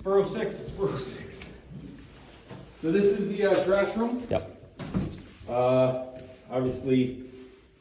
406, it's 406. So this is the trash room. Yep. Obviously,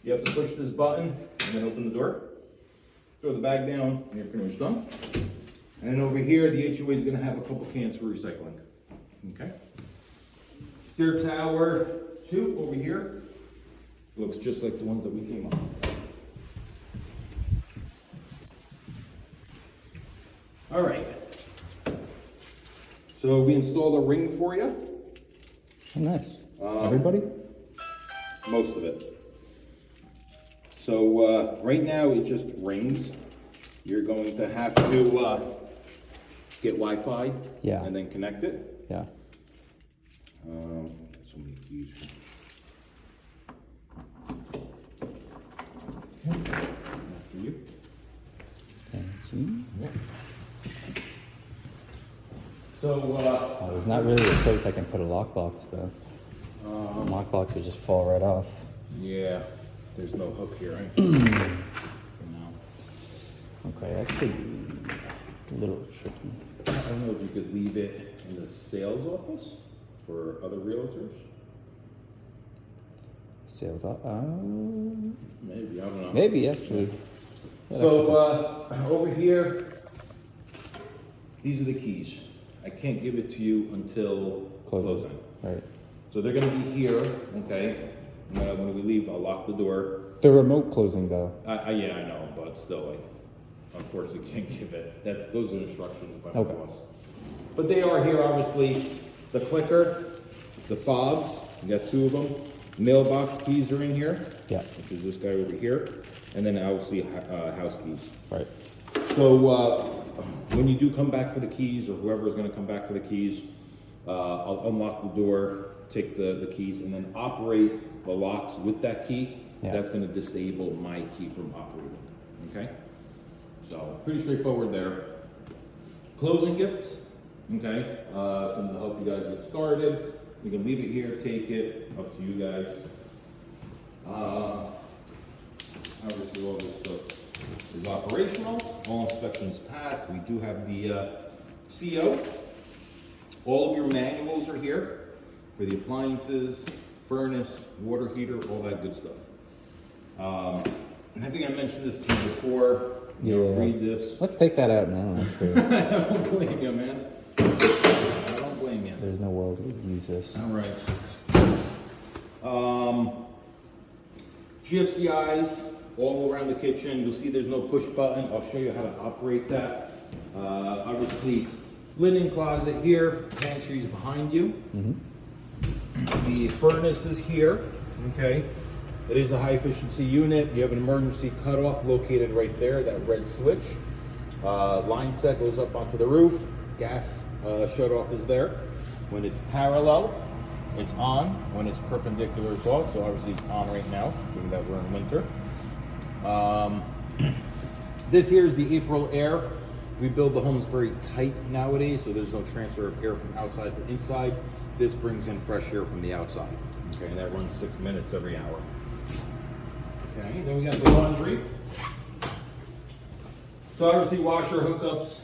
you have to push this button and then open the door. Throw the bag down, and you're pretty much done. And then over here, the HOA is gonna have a couple cans for recycling. Okay? Stair tower 2 over here. Looks just like the ones that we came up. All right. So we installed a ring for you. Oh, nice. Everybody? Most of it. So right now it just rings. You're going to have to get Wi-Fi Yeah. and then connect it. Yeah. So many keys. Okay. After you. Thank you. Yeah. So Oh, there's not really a place I can put a lockbox though. Lockbox would just fall right off. yeah, there's no hook here, right? No. Okay, that could be a little tricky. I don't know if you could leave it in the sales office for other realtors. Sales up. Maybe, I don't know. Maybe actually. Yeah, So over here, these are the keys. I can't give it to you until closing. Right. So they're gonna be here, okay? When we leave, I'll lock the door. The remote closing though. Yeah, I know, but still, I unfortunately can't give it. Those are instructions by my Okay. boss. But they are here, obviously. The clicker, the fobs, you got 2 of them. Mailbox keys are in here. Yeah. Which is this guy over here. And then obviously house keys. Right. So when you do come back for the keys, or whoever is going to come back for the keys, I'll unlock the door, take the keys, and then operate the locks with that key. Yeah. That's going to disable my key from operating. Okay? So pretty straightforward there. Closing gifts. Okay? Something to help you guys get started. You can leave it here, take it, up to you guys. Obviously all this stuff is operational. All inspections passed. We do have the CO. All of your manuals are here for the appliances, furnace, water heater, all that good stuff. And I think I mentioned this to you before. You know, Yeah. read this. Let's take that out now. Actually. I don't blame you, man. I don't blame you. There's no world we would use this. All right. GFCIs all around the kitchen. You'll see there's no push button. I'll show you how to operate that. Obviously, linen closet here. Pantry's behind you. The furnace is here. Okay. It is a high efficiency unit. You have an emergency cutoff located right there, that red switch. Line set goes up onto the roof. Gas shut off is there. When it's parallel, it's on. When it's perpendicular, it's off. So obviously it's on right now, given that we're in winter. This here is the April air. We build the homes very tight nowadays, so there's no transfer of air from outside to inside. This brings in fresh air from the outside. Okay, and that runs 6 minutes every hour. Okay, then we got the laundry. So obviously washer hookups,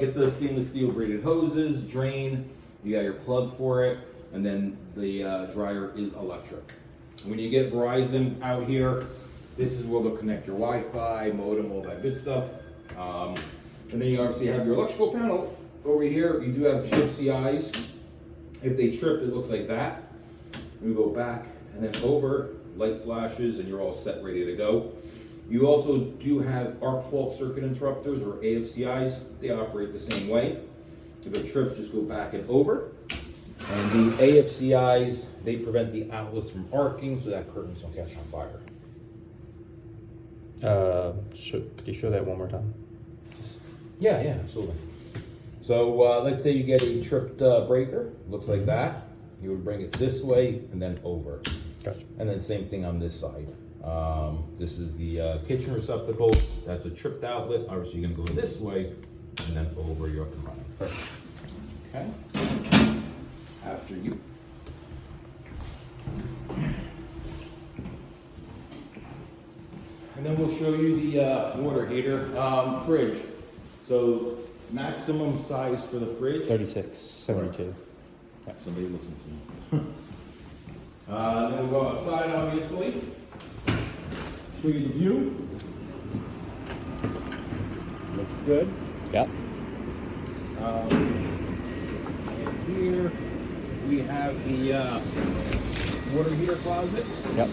get the stainless steel braided hoses, drain, you got your plug for it, and then the dryer is electric. When you get Verizon out here, this is where they'll connect your Wi-Fi, modem, all that good stuff. And then you obviously have your electrical panel. Over here, you do have GFCIs. If they trip, it looks like that. We go back and then over, light flashes, and you're all set, ready to go. You also do have arc fault circuit interrupters, or AFCIs. They operate the same way. If it trips, just go back and over. And the AFCIs, they prevent the outlets from arcing so that curtains don't catch on fire. Could you show that one more time? Yeah, absolutely. So let's say you get a tripped breaker, looks like that. You would bring it this way and then over. Gotcha. And then same thing on this side. This is the kitchen receptacle. That's a tripped outlet. Obviously you're gonna go this way and then over, you're up and running. Perfect. Okay. After you. And then we'll show you the water heater, fridge. So maximum size for the fridge. 3672. Somebody listen to me. Then we'll go outside, obviously. Show you the view. Looks good. Yep. And here we have the water heater closet. Yep.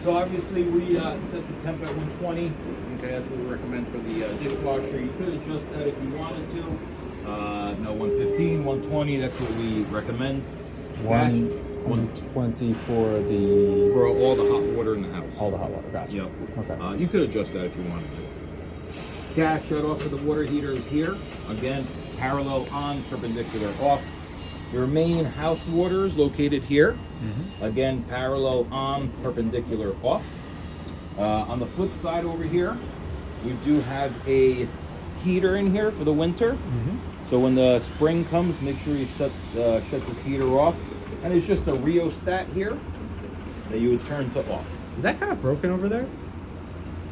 So obviously we set the temp at 120. Okay, that's what we recommend for the dishwasher. You could adjust that if you wanted to. No, 115, 120, that's what we recommend. Gas, 120 for the for all the hot water in the house. all the hot water. Gotcha. Yep. Okay. You could adjust that if you wanted to. Gas shut off for the water heater is here. Again, parallel on, perpendicular off. Your main house water is located here. Again, parallel on, perpendicular off. On the flip side over here, we do have a heater in here for the winter. So when the spring comes, make sure you shut this heater off. And it's just a rheostat here that you would turn to off. Is that kind of broken over there?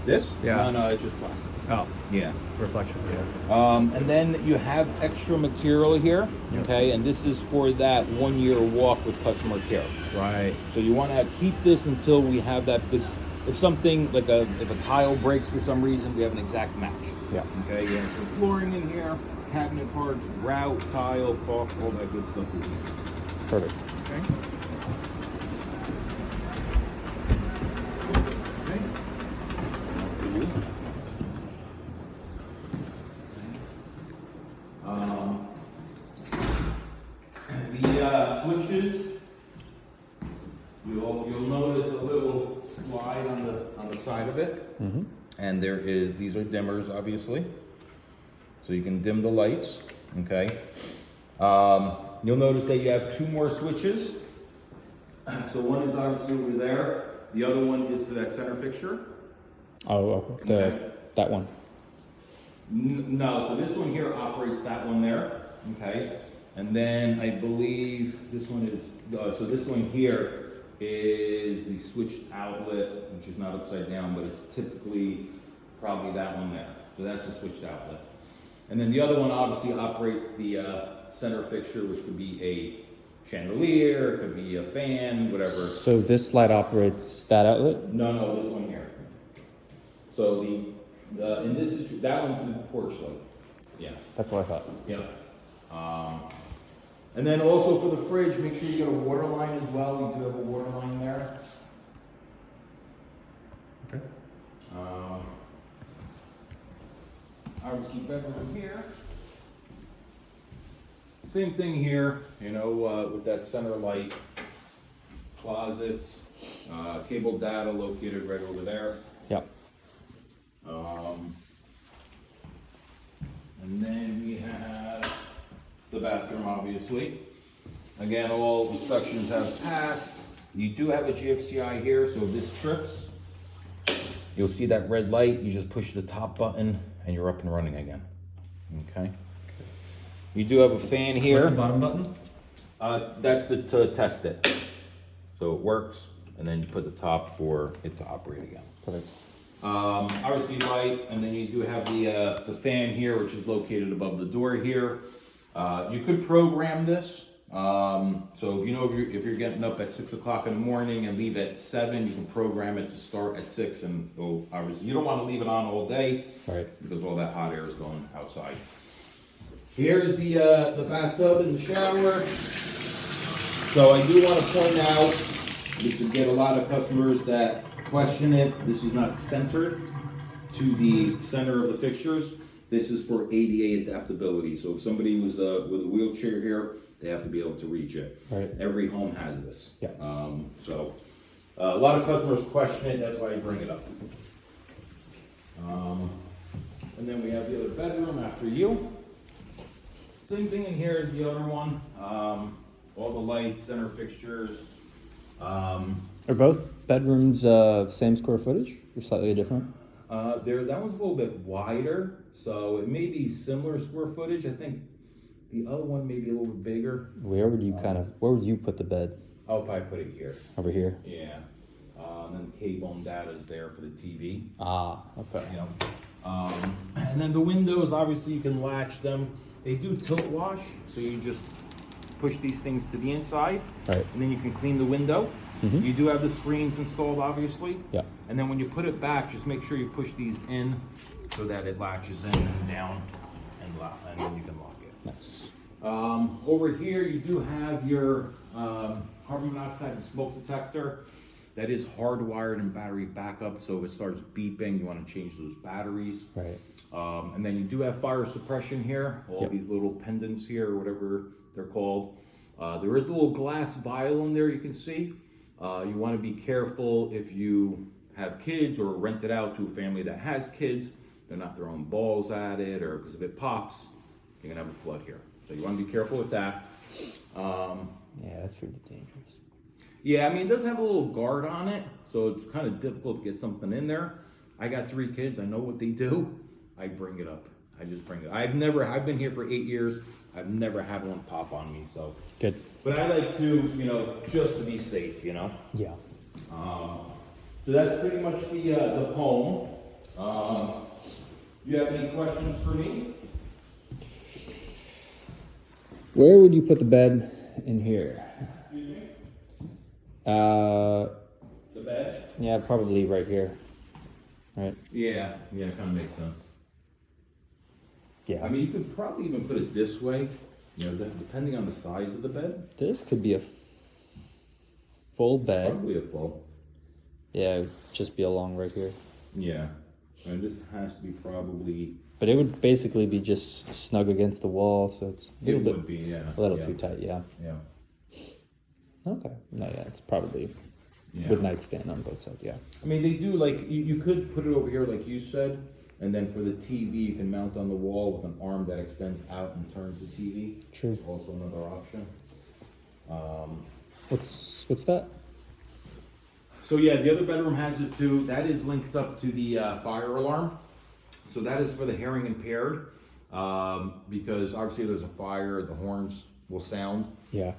This? Yeah. No, it's just plastic. Oh, Yeah. reflection, yeah. And then you have extra material here, okay? And this is for that 1 year walk with customer care. Right. So you want to keep this until we have that. This, if something like if a tile breaks for some reason, we have an exact match. Yeah. Okay. You have some flooring in here, cabinet parts, grout, tile, caulk, all that good stuff is in here. Perfect. Okay. Okay. That's for you. The switches, you'll notice a little slide on the side of it, and these are dimmers, obviously, so you can dim the lights. Okay. You'll notice that you have two more switches. So one is obviously over there. The other one is for that center fixture. Oh, that one. No, so this one here operates that one there. Okay. And then I believe this one is, so this one here is the switched outlet, which is not upside down, but it's typically probably that one there. So that's a switched outlet. And then the other one obviously operates the center fixture, which could be a chandelier, it could be a fan, whatever. So this light operates that outlet? No, this one here. So in this, that one's the porch light. Yeah. That's what I thought. Yeah. And then also for the fridge, make sure you get a water line as well. We do have a water line there. Okay. Obviously bedroom here. Same thing here, with that center light, closets, cable data located right over there. Yep. And then we have the bathroom, obviously. Again, all inspections have passed. You do have a GFCI here, so if this trips, you'll see that red light. You just push the top button and you're up and running again. Okay. You do have a fan here. What's the bottom button? That's to test it. So it works, and then you put the top for it to operate again. Perfect. Obviously light, and then you do have the fan here, which is located above the door here. You could program this. So if you're getting up at 6 o'clock in the morning and leave at 7, you can program it to start at 6, and obviously you don't want to leave it on all day, Right. because all that hot air is going outside. Here's the bathtub and the shower. So I do want to point out, we get a lot of customers that question it. This is not centered to the center of the fixtures. This is for ADA adaptability. So if somebody was with a wheelchair here, they have to be able to reach it. Right. Every home has this. Yeah. So a lot of customers question it. That's why I bring it up. And then we have the other bedroom after you. Same thing in here as the other one. All the lights, center fixtures. Are both bedrooms same square footage or slightly different? That one's a little bit wider, so it may be similar square footage. I think the other one may be a little bit bigger. Where would you put the bed? I'll probably put it here. Over here? Yeah. And then cable and data is there for the TV. Ah, okay. And then the windows, obviously you can latch them. They do tilt wash, so you just push these things to the inside, Right. and then you can clean the window. Mhm. You do have the screens installed, obviously. Yeah. And then when you put it back, just make sure you push these in so that it latches in and down, and then you can lock it. Nice. Over here, you do have your carbon monoxide and smoke detector. That is hardwired and battery backup, so if it starts beeping, you want to change those batteries. Right. And then you do have fire suppression here, all Yep. these little pendants here, or whatever they're called. There is a little glass vial in there you can see. You want to be careful if you have kids or rent it out to a family that has kids. They're not throwing balls at it, or because if it pops, you're going to have a flood here. So you want to be careful with that. Yeah, that's really dangerous. Yeah, I mean, it does have a little guard on it, so it's kind of difficult to get something in there. I got 3 kids. I know what they do. I bring it up. I just bring it. I've been here for 8 years. I've never had one pop on me, so. Good. But I like to, just to be safe, Yeah. So that's pretty much the home. You have any questions for me? Where would you put the bed in here? The bed? Yeah, probably right here. Right. Yeah, it kind of makes sense. Yeah. I mean, you could probably even put it this way, depending on the size of the bed. This could be a full bed. Probably a full. Yeah, it would just be along right here. Yeah, and this has to be probably. But it would basically be just snug against the wall, so it's a little It bit, would be, yeah. a little yeah, too tight. Yeah. Yeah. Okay. No, yeah, it's probably Yeah. with nightstand on both sides. Yeah. I mean, they do you could put it over here like you said, and then for the TV you can mount on the wall with an arm that extends out and turns the TV. True. Also another option. What's that? So yeah, the other bedroom has it too. That is linked up to the fire alarm. So that is for the hearing impaired, because obviously there's a fire, the horns will sound. Yeah.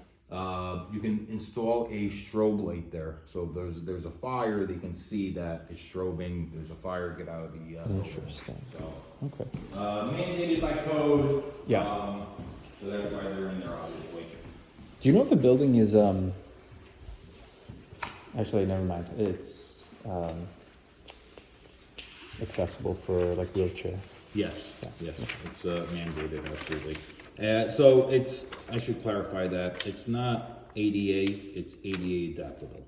You can install a strobe light there. So if there's a fire, they can see that it's strobing. There's a fire, get out of the building. Interesting. So, Okay. mandated by code. Yeah. So that's why they're in there, obviously. Do you know if the building is actually never mind. It's accessible for like wheelchair. Yes, Yeah. yes, it's mandated, absolutely. So I should clarify that, it's not ADA, it's ADA adaptable.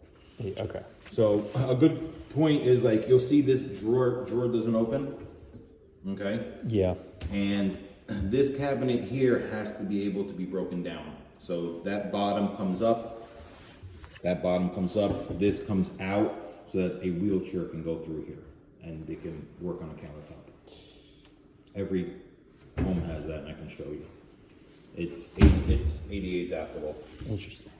Okay. So a good point is like, you'll see this drawer doesn't open, okay? Yeah. And this cabinet here has to be able to be broken down. So that bottom comes up, this comes out, so that a wheelchair can go through here, and they can work on a countertop. Every home has that, and I can show you. It's ADA adaptable. Interesting.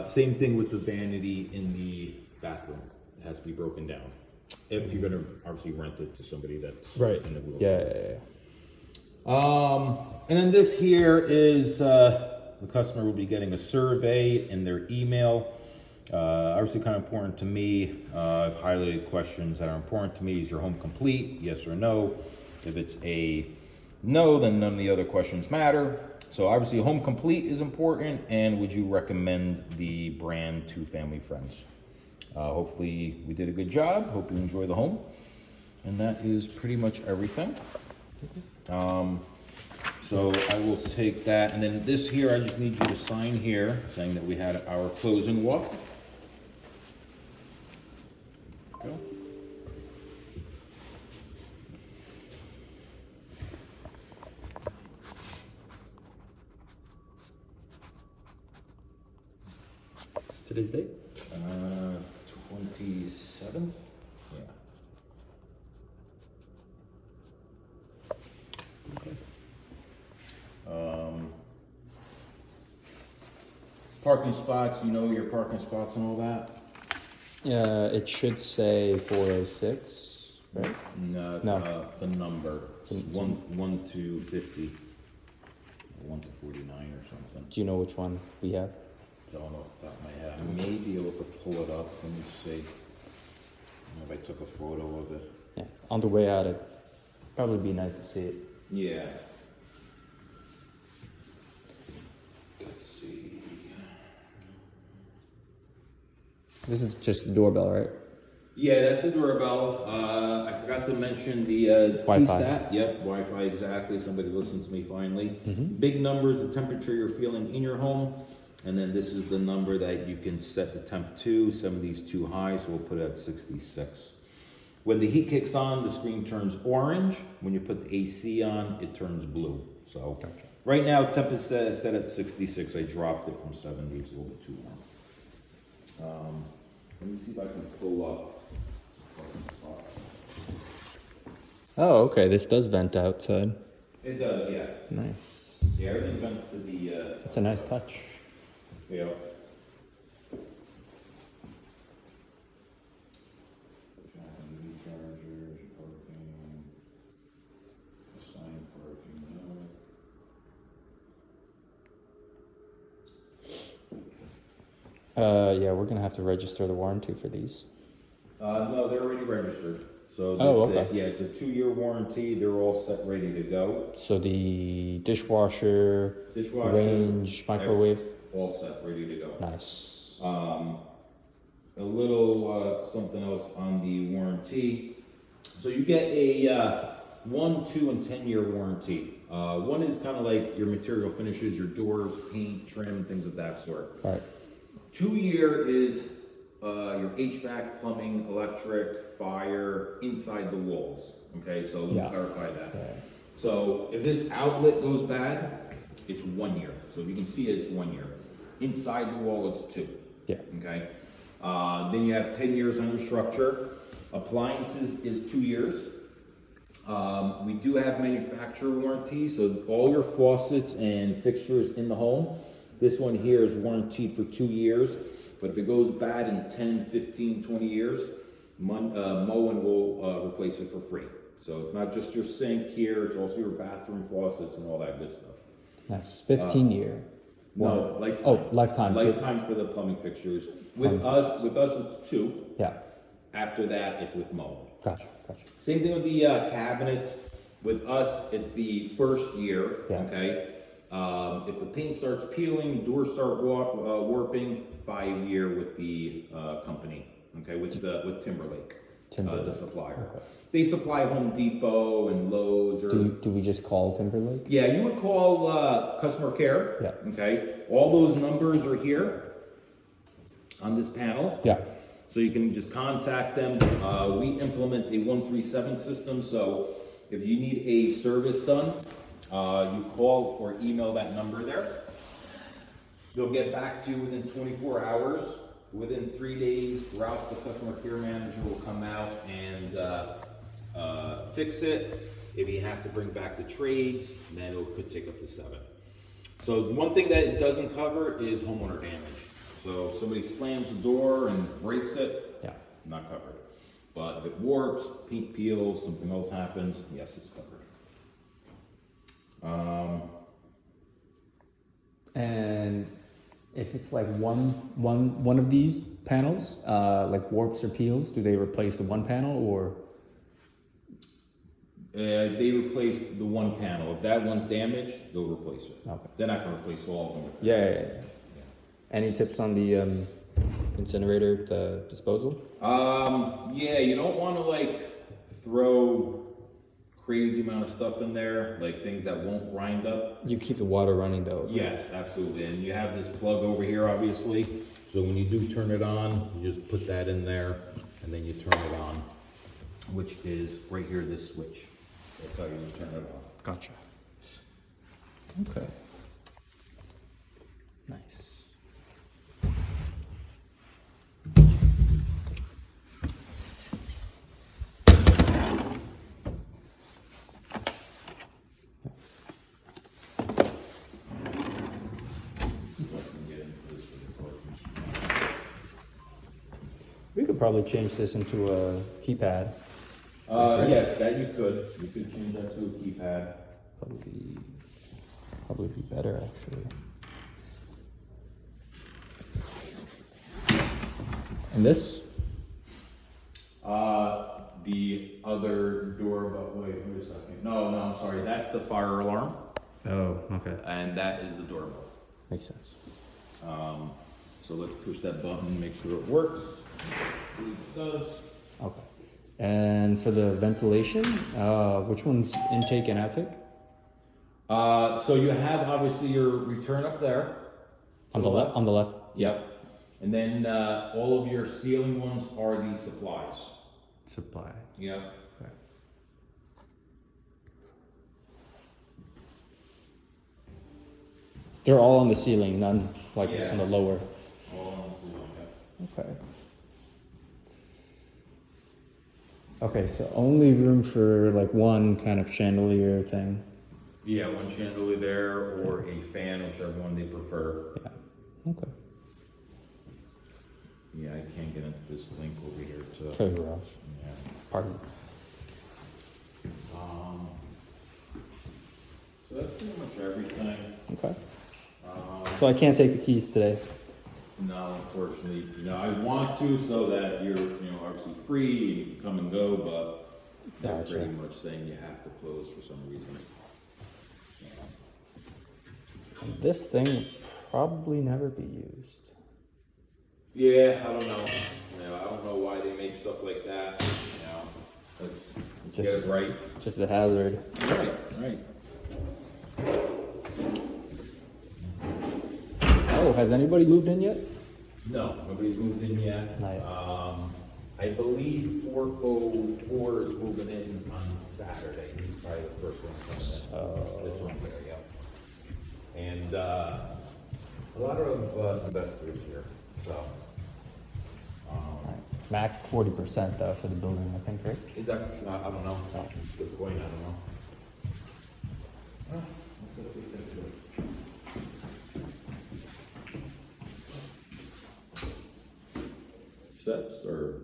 Same thing with the vanity in the bathroom. It has to be broken down. If you're gonna obviously rent it to somebody that's Right. in a wheelchair. Yeah. And then this here is the customer will be getting a survey in their email. Obviously kind of important to me. I've highlighted questions that are important to me. Is your home complete? Yes or no? If it's a no, then none of the other questions matter. So obviously home complete is important, and would you recommend the brand to family friends? Hopefully we did a good job. Hope you enjoy the home. And that is pretty much everything. So I will take that, and then this here, I just need you to sign here, saying that we had our closing walk. Go. Today's date? 27th? Yeah. Okay. Parking spots, you know your parking spots and all that? It should say 406, right? No, it's No. the number. It's 1 to 50. 1 to 49 or something. Do you know which one we have? It's all off the top of my head. I may be able to pull it up. Let me see. I don't know if I took a photo of it. Yeah. On the way out, Probably be nice to see it. Yeah. Let's see. This is just a doorbell, right? Yeah, that's the doorbell. I forgot to mention the Wi-Fi. T-stat. Yep, Wi-Fi, exactly. Somebody listened to me finally. Big numbers, the temperature you're feeling in your home. And then this is the number that you can set the temp to. 70's too high, so we'll put it at 66. When the heat kicks on, the screen turns orange. When you put the AC on, it turns blue. So right now, temp is set at 66. I dropped it from 70. It's a little bit too warm. Let me see if I can pull up. Oh, okay. This does vent outside. It does, yeah. Nice. Yeah, everything vents to the. That's a nice touch. Yeah. Yeah, we're gonna have to register the warranty for these. No, they're already registered. So Oh, that's okay. it. Yeah, it's a 2-year warranty. They're all set, ready to go. So the dishwasher, range, microwave. all set, ready to go. Nice. A little something else on the warranty. So you get a 1, 2, and 10-year warranty. One is kind of like your material finishes, your doors, paint, trim, things of that sort. Right. 2-year is your HVAC, plumbing, electric, fire, inside the walls. Okay, so let me clarify that. Yeah. So if this outlet goes bad, it's 1 year. So if you can see it, it's 1 year. Inside the wall, it's 2. Yeah. Okay. Then you have 10 years on your structure. Appliances is 2 years. We do have manufacturer warranty, so all your faucets and fixtures in the home, this one here is warranted for 2 years, but if it goes bad in 10, 15, 20 years, Moen will replace it for free. So it's not just your sink here, it's also your bathroom faucets and all that good stuff. Nice. 15-year. No, lifetime. Oh, lifetime. Lifetime for the plumbing fixtures. With us, it's 2. Yeah. After that, it's with Moen. Gotcha. Same thing with the cabinets. With us, it's the first year. Yeah. Okay. If the paint starts peeling, doors start warping, 5-year with the company. Okay, with Timberlake, the supplier. Okay. They supply Home Depot and Lowe's. Or Do we just call Timberlake? yeah, you would call customer care. Yeah. Okay. All those numbers are here on this panel. Yeah. So you can just contact them. We implement a 137 system, so if you need a service done, you call or email that number there. They'll get back to you within 24 hours. Within 3 days, Ralph, the customer care manager, will come out and fix it. If he has to bring back the trades, then it could take up to 7. So one thing that it doesn't cover is homeowner damage. So if somebody slams the door and breaks it, Yeah. not covered. But if it warps, paint peels, something else happens, yes, it's covered. And if it's like one of these panels, like warps or peels, do they replace the one panel or? They replace the one panel. If that one's damaged, they'll replace it. Okay. They're not going to replace all of them. Yeah. Any tips on the incinerator, the disposal? Yeah, you don't want to like throw crazy amount of stuff in there, like things that won't grind up. You keep the water running though. Yes, absolutely. And you have this plug over here, obviously. So when you do turn it on, you just put that in there and then you turn it on, which is right here, this switch. That's how you turn it on. Gotcha. Okay. Nice. We could probably change this into a keypad. Yes, that you could. You could change that to a keypad. Probably be better actually. And this? The other door, but wait, a second. No, I'm sorry. That's the fire alarm, Oh, okay. and that is the doorbell. Makes sense. So let's push that button, make sure it works. I believe it does. Okay. And for the ventilation, which one's intake and outtake? So you have obviously your return up there. On the left. On the left. Yep. And then all of your ceiling ones are the supplies. Supply. Yep. Okay. They're all on the ceiling, none like Yes. on the lower. All on the ceiling, yep. Okay. Okay, so only room for like one kind of chandelier thing. Yeah, one chandelier there or a fan, whichever one they prefer. Yeah. Okay. Yeah, I can't get into this link over here to. For the garage. Yeah. Pardon. So that's pretty much everything. Okay. So I can't take the keys today. No, unfortunately, I want to so that you're, obviously free and you can come and go, but they're Gotcha. pretty much saying you have to close for some reason. This thing will probably never be used. Yeah, I don't know. I don't know why they make stuff like that. Let's Just- get it right. Just a hazard. Right. Oh, has anybody moved in yet? No, nobody's moved in yet. Not yet. I believe 404 is moving in on Saturday. He's probably the first one coming in. This one there, yeah. And a lot of investors here, so. Max 40% though for the building, I think, right? Is that, I don't know. Good point, I don't know. Steps or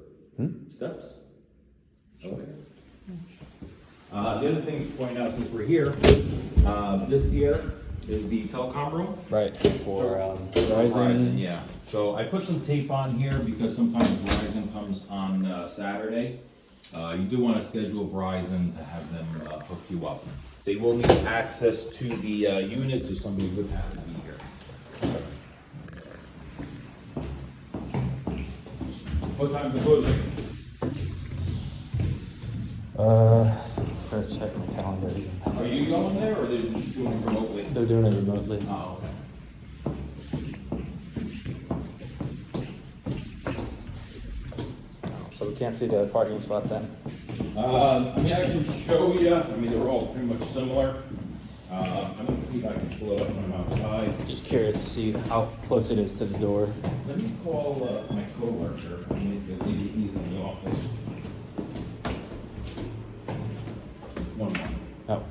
steps? Okay. The other thing to point out since we're here, this here is the telecom room. Right. For Verizon, yeah. So I put some tape on here because sometimes Verizon comes on Saturday. You do want to schedule Verizon to have them hook you up. They will need access to the unit, so somebody would have to be here. What time's the closing? Gotta check my calendar. Are you going there, or are they just doing it remotely? They're doing it remotely. Oh, okay. So we can't see the parking spot then. I can show you. They're all pretty much similar. I'm gonna see if I can pull it up from outside. Just curious to see how close it is to the door. Let me call my coworker. He's in the office. One more. Oh.